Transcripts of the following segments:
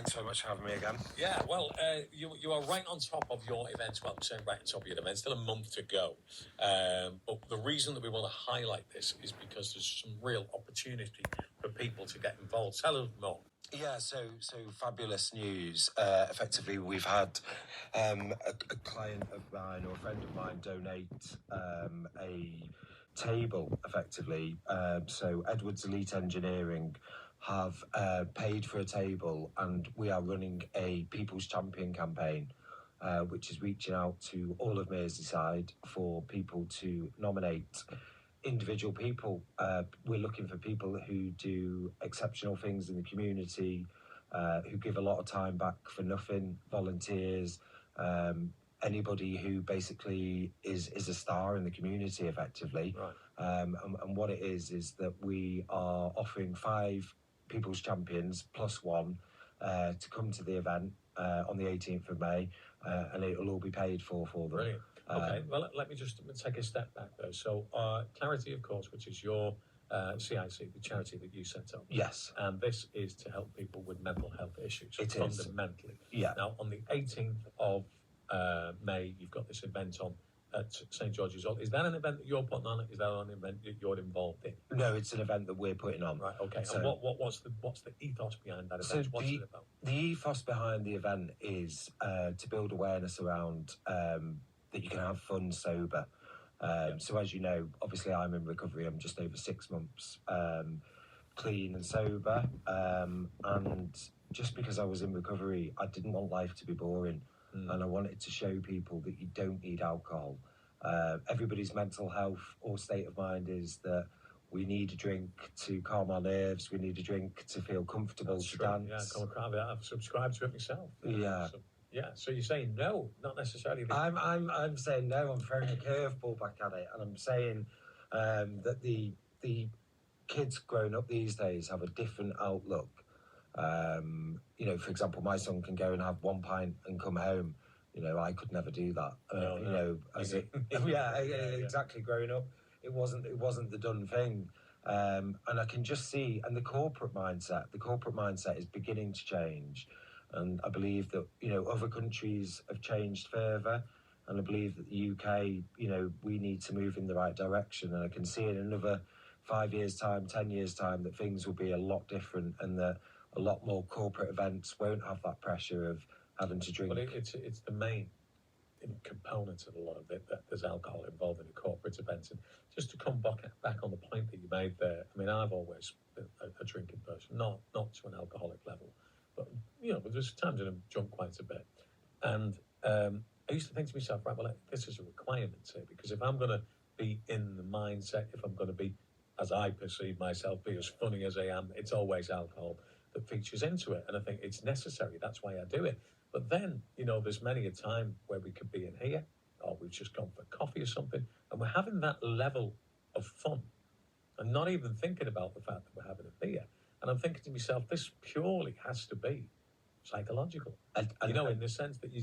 Thanks so much for having me again. Yeah, well, you are right on top of your events. Well, I'm saying right on top of your events. Still a month to go. But the reason that we want to highlight this is because there's some real opportunity for people to get involved. Tell us more. Yeah, so fabulous news. Effectively, we've had a client of mine or a friend of mine donate a table, effectively. So Edwards Elite Engineering have paid for a table, and we are running a People's Champion campaign, which is reaching out to all of Merseyside for people to nominate individual people. We're looking for people who do exceptional things in the community, who give a lot of time back for nothing, volunteers, anybody who basically is a star in the community, effectively. Right. And what it is that we are offering 5 People's Champions plus 1 to come to the event on the 18th of May, and it will all be paid for them. Brilliant. Okay, well, let me just take a step back, though. So, Clarity, of course, which is your CIC, the charity that you set up. Yes. And this is to help people with mental health issues, It is. fundamentally. Yeah. Now, on the 18th of May, you've got this event on at St George's Hall. Is that an event that you're putting on? Is that an event that you're involved in? No, it's an event that we're putting on. Right, okay. So, and what's the ethos behind that event? What's it about? The ethos behind the event is to build awareness around that you can have fun sober. So as you know, obviously I'm in recovery. I'm just over 6 months clean and sober. And just because I was in recovery, I didn't want life to be boring. And I wanted to show people that you don't need alcohol. Everybody's mental health or state of mind is that we need a drink to calm our nerves. We need a drink to feel comfortable. That's to true. Dance. Yeah, I've subscribed to it myself. Yeah. So you're saying no, not necessarily. I'm saying no. I'm throwing a curveball back at it, and I'm saying that the kids growing up these days have a different outlook. For example, my son can go and have 1 pint and come home. I could never do that. Exactly. Growing up, it wasn't the done thing. And I can just see, and the corporate mindset is beginning to change. And I believe that, other countries have changed further. And I believe that the UK, we need to move in the right direction. And I can see in another 5 years' time, 10 years' time, that things will be a lot different and that a lot more corporate events won't have that pressure of having to drink. But it's the main component of a lot of it, that there's alcohol involved in a corporate event. And just to come back on the point that you made there, I mean, I've always been a drinking person, not to an alcoholic level. But, there's times that I've drunk quite a bit. And I used to think to myself, right, well, this is a requirement here, because if I'm going to be in the mindset, if I'm going to be, as I perceive myself, be as funny as I am, it's always alcohol that features into it. And I think it's necessary. That's why I do it. But then, there's many a time where we could be in here, or we've just gone for coffee or something, and we're having that level of fun and not even thinking about the fact that we're having a beer. And I'm thinking to myself, this purely has to be psychological. In the sense that you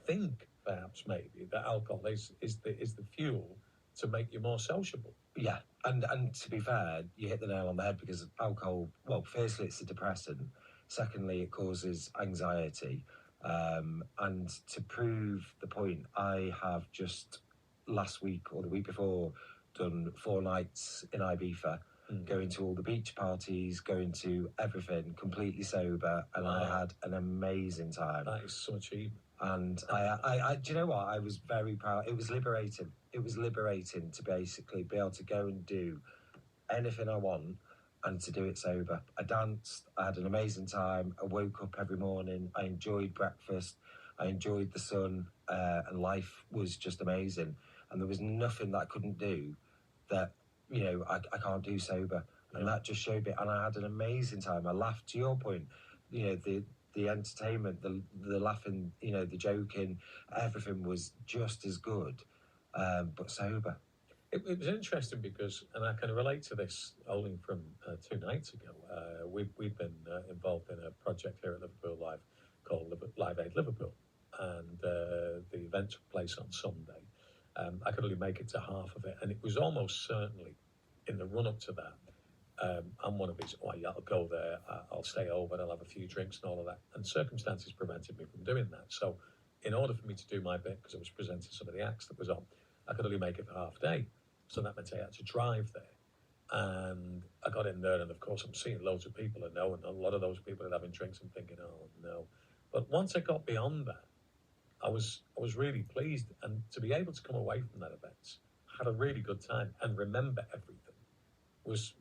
think perhaps maybe that alcohol is the fuel to make you more sociable. Yeah, and to be fair, you hit the nail on the head, because alcohol, well, firstly, it's a depressant. Secondly, it causes anxiety. And to prove the point, I have just last week or the week before done 4 nights in Ibiza, going to all the beach parties, going to everything, completely sober, and wow. I had an amazing time. That is so achievement. And I do you know what? I was very proud. It was liberating. It was liberating to basically be able to go and do anything I want and to do it sober. I danced. I had an amazing time. I woke up every morning. I enjoyed breakfast. I enjoyed the sun, and life was just amazing. And there was nothing that I couldn't do that, I can't do sober. And that just showed me. And I had an amazing time. I laughed, to your point, the entertainment, the laughing, the joking, everything was just as good, but sober. It was interesting because, and I can relate to this only from 2 nights ago, we've been involved in a project here at Liverpool Live called Live Aid Liverpool, and the event took place on Sunday. I could only make it to half of it, and it was almost certainly in the run-up to that I'm one of these, oh, yeah, I'll go there, I'll stay over, I'll have a few drinks and all of that. And circumstances prevented me from doing that. So in order for me to do my bit, because I was presenting some of the acts that was on, I could only make it for half a day. So that meant I had to drive there. And I got in there, and of course, I'm seeing loads of people I know, and a lot of those people are having drinks and thinking, oh, no. But once I got beyond that, I was really pleased. And to be able to come away from that event, had a really good time, and remember everything was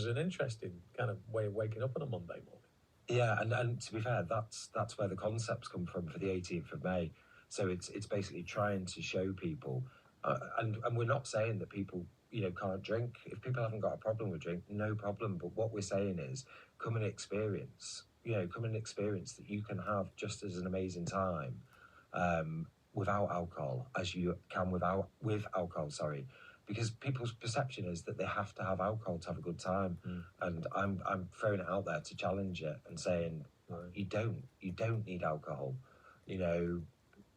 an interesting kind of way of waking up on a Monday morning. Yeah, and to be fair, that's where the concepts come from for the 18th of May. So it's basically trying to show people, and we're not saying that people can't drink. If people haven't got a problem with drink, no problem. But what we're saying is, come and experience. Come and experience that you can have just as an amazing time, without alcohol as you can with alcohol. Sorry, because people's perception is that they have to have alcohol to have a good time, and I'm throwing it out there to challenge it and saying you don't need alcohol.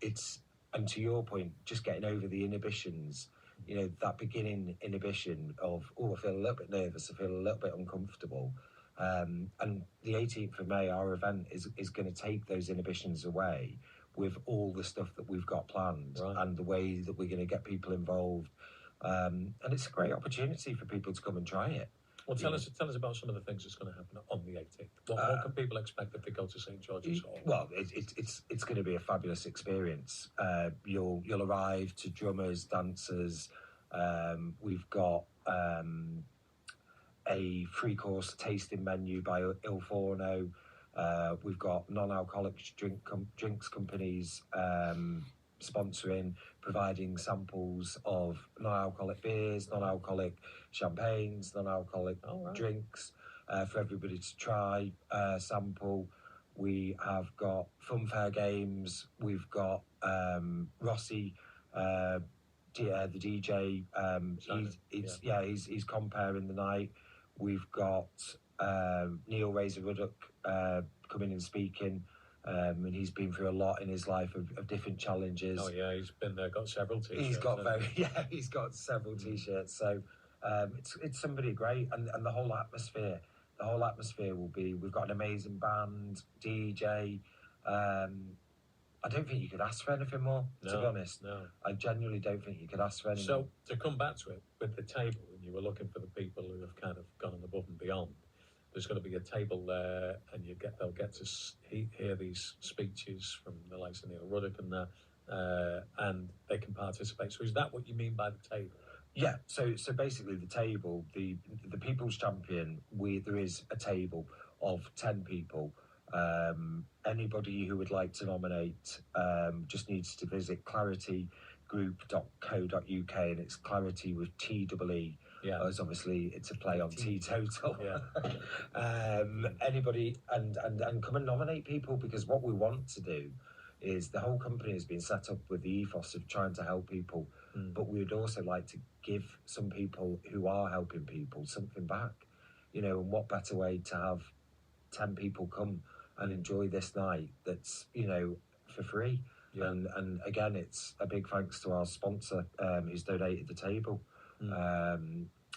It's, and to your point, just getting over the inhibitions, that beginning inhibition of, I feel a little bit nervous, I feel a little bit uncomfortable, and the 18th of May, our event is going to take those inhibitions away with all the stuff that we've got planned, and the way that we're going to get people involved. And it's a great opportunity for people to come and try it. Well, tell us about some of the things that's going to happen on the 18th. What can people expect if they go to St George's Hall? Well, it's going to be a fabulous experience. You'll arrive to drummers, dancers. We've got a 3-course tasting menu by Il Forno. We've got non-alcoholic drinks companies sponsoring, providing samples of non-alcoholic beers, non-alcoholic champagnes, non-alcoholic drinks for everybody to try, sample. We have got funfair games. We've got Rossi, the DJ. He's comparing the night. We've got Neil Razor Ruddock coming and speaking. And he's been through a lot in his life of different challenges. Oh yeah, he's been there, got several t-shirts. He's got several t-shirts. So it's somebody great, and the whole atmosphere. The whole atmosphere will be. We've got an amazing band, DJ. I don't think you could ask for anything more. To be honest, no. I genuinely don't think you could ask for anything. So to come back to it with the table, and you were looking for the people who have kind of gone above and beyond. There's going to be a table there, and they'll get to hear these speeches from the likes of Neil Ruddock and that, and they can participate. So is that what you mean by the table? Yeah. So basically, the table, the People's Champion. There is a table of 10 people. Anybody who would like to nominate just needs to visit claritygroup.co.uk, and it's Clarity with TEE. Yeah, as obviously it's a play on teetotal. Yeah. Anybody and come and nominate people, because what we want to do is, the whole company has been set up with the ethos of trying to help people, but we would also like to give some people who are helping people something back, and what better way to have 10 people come and enjoy this night that's for free. And again, it's a big thanks to our sponsor who's donated the table,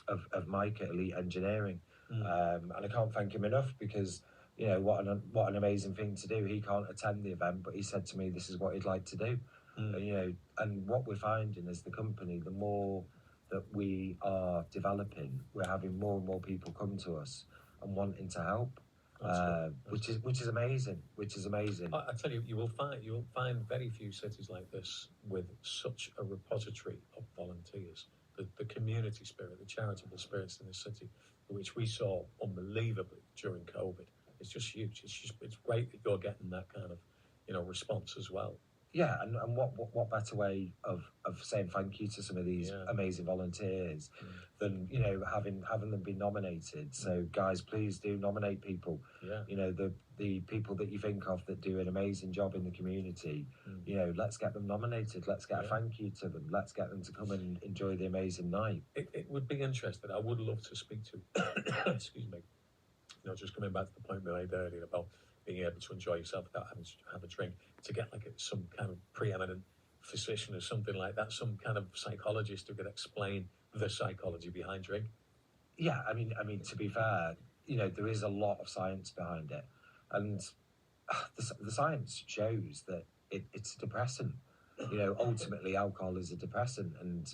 of Mike at Elite Engineering, and I can't thank him enough, because what an amazing thing to do. He can't attend the event, but he said to me this is what he'd like to do. And what we're finding is, the company, the more that we are developing, we're having more and more people come to us and wanting to help. Which is amazing. I tell you, you will find very few cities like this with such a repository of volunteers. The community spirit, the charitable spirits in this city, which we saw unbelievably during COVID, it's just huge. It's great that you're getting that kind of response as well. Yeah, and what better way of saying thank you to some of these amazing volunteers than having them be nominated. So guys, please do nominate people. The people that you think of that do an amazing job in the community. Let's get them nominated. Let's get a thank you to them. Let's get them to come and enjoy the amazing night. It would be interesting. I would love to speak to excuse me, just coming back to the point we made earlier about being able to enjoy yourself without having to have a drink, to get like some kind of preeminent physician or something like that, some kind of psychologist who could explain the psychology behind drink. Yeah, to be fair, there is a lot of science behind it, and the science shows that it's a depressant. Ultimately, alcohol is a depressant, and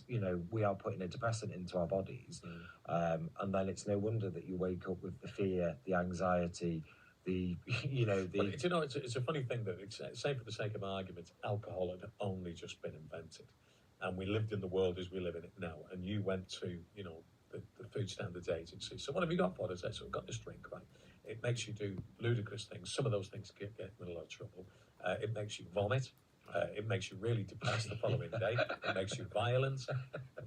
we are putting a depressant into our bodies, and then it's no wonder that you wake up with the fear, the anxiety, the it's a funny thing that, say for the sake of argument, alcohol had only just been invented, and we lived in the world as we live in it now. And you went to the Food Standards Agency. So what have you got for us? So we've got this drink, right? It makes you do ludicrous things. Some of those things get in a lot of trouble. It makes you vomit. It makes you really depressed the following day. It makes you violent.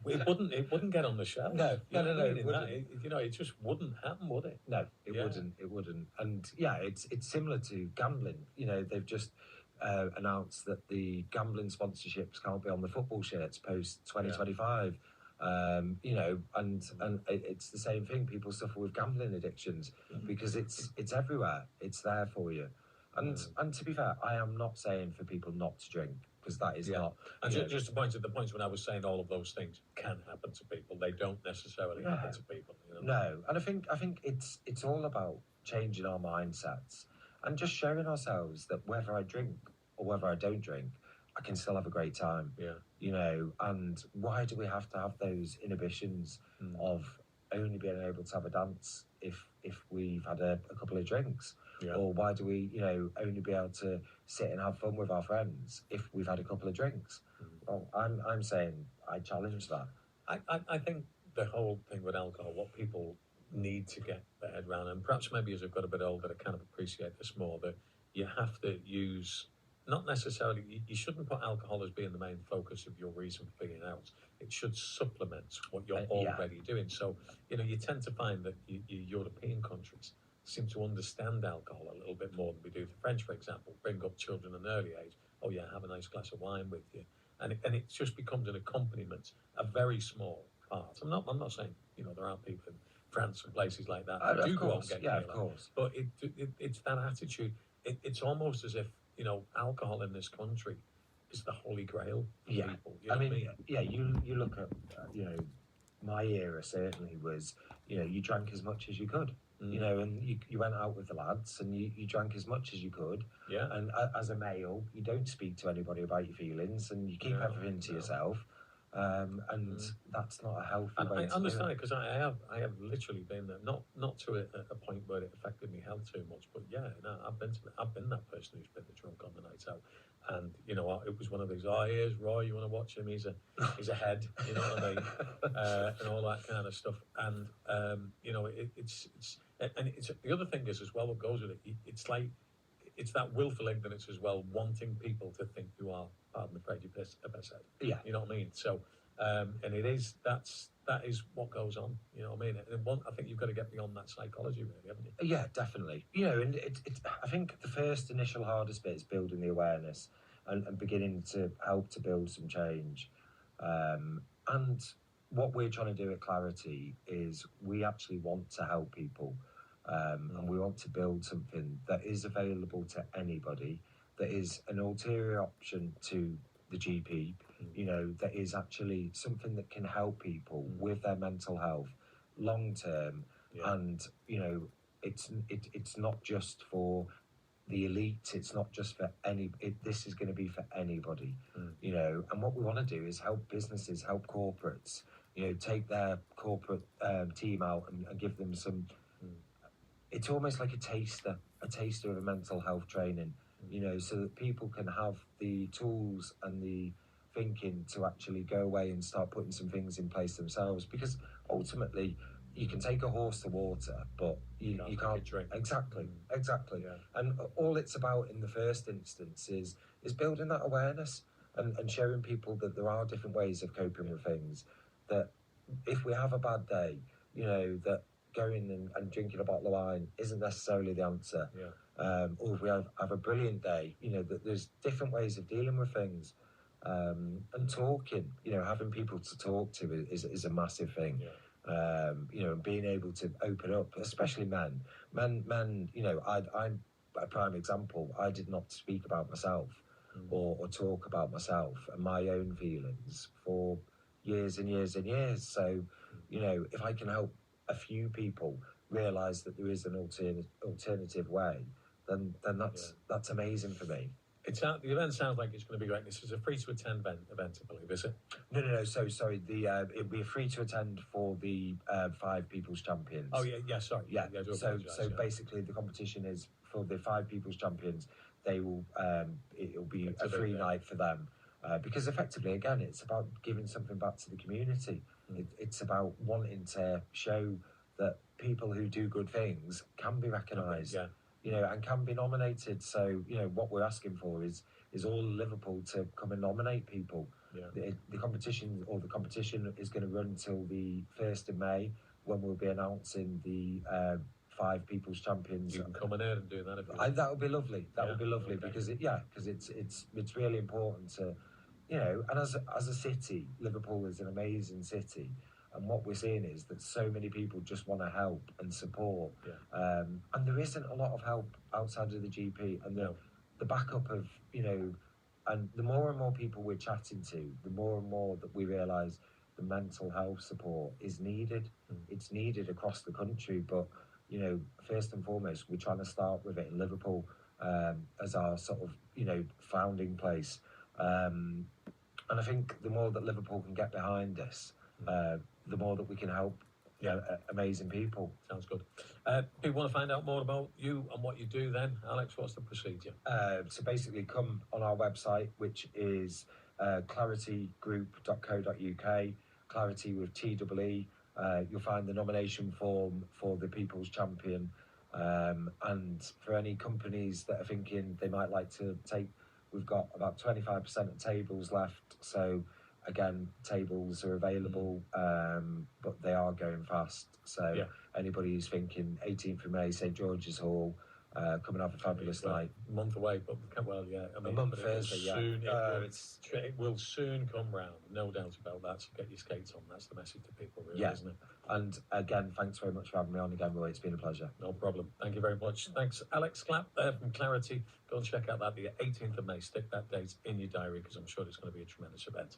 It wouldn't get on the shelf. No, it wouldn't. It just wouldn't happen, would it? No, it wouldn't. It wouldn't. And yeah, it's similar to gambling. They've just announced that the gambling sponsorships can't be on the football shirts post 2025. And it's the same thing. People suffer with gambling addictions because it's everywhere. It's there for you. And to be fair, I am not saying for people not to drink, because that is not. And just to point to the points when I was saying all of those things can happen to people, they don't necessarily happen to people. No, and I think it's all about changing our mindsets and just showing ourselves that whether I drink or whether I don't drink, I can still have a great time. And why do we have to have those inhibitions of only being able to have a dance if we've had a couple of drinks? Or why do we, only be able to sit and have fun with our friends if we've had a couple of drinks? Well, I'm saying I challenge that. I think the whole thing with alcohol, what people need to get their head around, and perhaps maybe as I've got a bit older, I kind of appreciate this more, that you have to use, not necessarily, you shouldn't put alcohol as being the main focus of your reason for being out. It should supplement what you're already doing. So, you tend to find that European countries seem to understand alcohol a little bit more than we do. The French, for example, bring up children at an early age. Oh yeah, have a nice glass of wine with you, and it just becomes an accompaniment, a very small part. I'm not saying there aren't people in France and places like that who do go out and get of course. But it's that attitude. It's almost as if alcohol in this country is the holy grail for people. You look at my era certainly was you drank as much as you could. And you went out with the lads and you drank as much as you could. And as a male, you don't speak to anybody about your feelings and you keep everything to yourself. And that's not a healthy way to I understand do it, because I have literally been there, not to a point where it affected me health too much, but I've been that person who's been the drunk on the night out, and it was one of these, here's Roy, you want to watch him, he's a head, you know what I mean, and all that kind of stuff, and it's the other thing is as well, what goes with it, it's like, it's that willful ignorance as well, wanting people to think you are, pardon the phrase, a piss head. You know what I mean? So, and that is what goes on. You know what I mean? And I think you've got to get beyond that psychology, really, haven't you? Yeah, definitely. And I think the first initial hardest bit is building the awareness and beginning to help to build some change. And what we're trying to do at Clarity is we actually want to help people. And we want to build something that is available to anybody, that is an ulterior option to the GP, that is actually something that can help people with their mental health long term. And it's not just for the elite, it's not just for this is going to be for anybody. And what we want to do is help businesses, help corporates, take their corporate team out and give them some, it's almost like a taster of a mental health training, so that people can have the tools and the thinking to actually go away and start putting some things in place themselves. Because ultimately, you can take a horse to water, but you can't drink. Exactly. And all it's about in the first instance is building that awareness and showing people that there are different ways of coping with things. That if we have a bad day, that going and drinking a bottle of wine isn't necessarily the answer. Or if we have a brilliant day, that there's different ways of dealing with things. And talking, having people to talk to is a massive thing. And being able to open up, especially men, I'm a prime example. I did not speak about myself or talk about myself and my own feelings for years and years and years. So, if I can help a few people realise that there is an alternative way, then that's amazing for me. The event sounds like it's going to be great. This is a free to attend event, I believe, is it? No. So sorry. It'll be free to attend for the 5 People's Champions. Oh yeah. Sorry. Yeah. I do So apologise, basically, the competition is for the 5 People's Champions. They will. It'll be a free night for them. Because effectively, again, it's about giving something back to the community. It's about wanting to show that people who do good things can be recognised. Yeah. And can be nominated. So, what we're asking for is all Liverpool to come and nominate people. Yeah. The competition is going to run until the 1st of May, when we'll be announcing the 5 People's Champions. You can come in here and do that if you want. That would be lovely. That would be lovely, okay. because it's really important to, and as a city, Liverpool is an amazing city. And what we're seeing is that so many people just want to help and support. Yeah. And there isn't a lot of help outside of the GP. And the backup of, and the more and more people we're chatting to, the more and more that we realise the mental health support is needed. It's needed across the country. But, first and foremost, we're trying to start with it in Liverpool as our sort of, founding place. And I think the more that Liverpool can get behind this, the more that we can help amazing people. Sounds good. People want to find out more about you and what you do then, Alex, what's the procedure? So basically come on our website, which is claritygroup.co.uk, Clarity with TEE. You'll find the nomination form for the People's Champion. And for any companies that are thinking they might like to take, we've got about 25% of tables left. So again, tables are available, but they are going fast. So anybody who's thinking 18th of May, St George's Hall, come and have a fabulous night. A month away, but a month Thursday, it will soon come round, no doubt about that. So get your skates on. That's the message to people, really, isn't it? And again, thanks very much for having me on again, Roy. It's been a pleasure. No problem. Thank you very much. Thanks, Alex Clapp from Clarity. Go and check out that the 18th of May. Stick that date in your diary, because I'm sure it's going to be a tremendous event.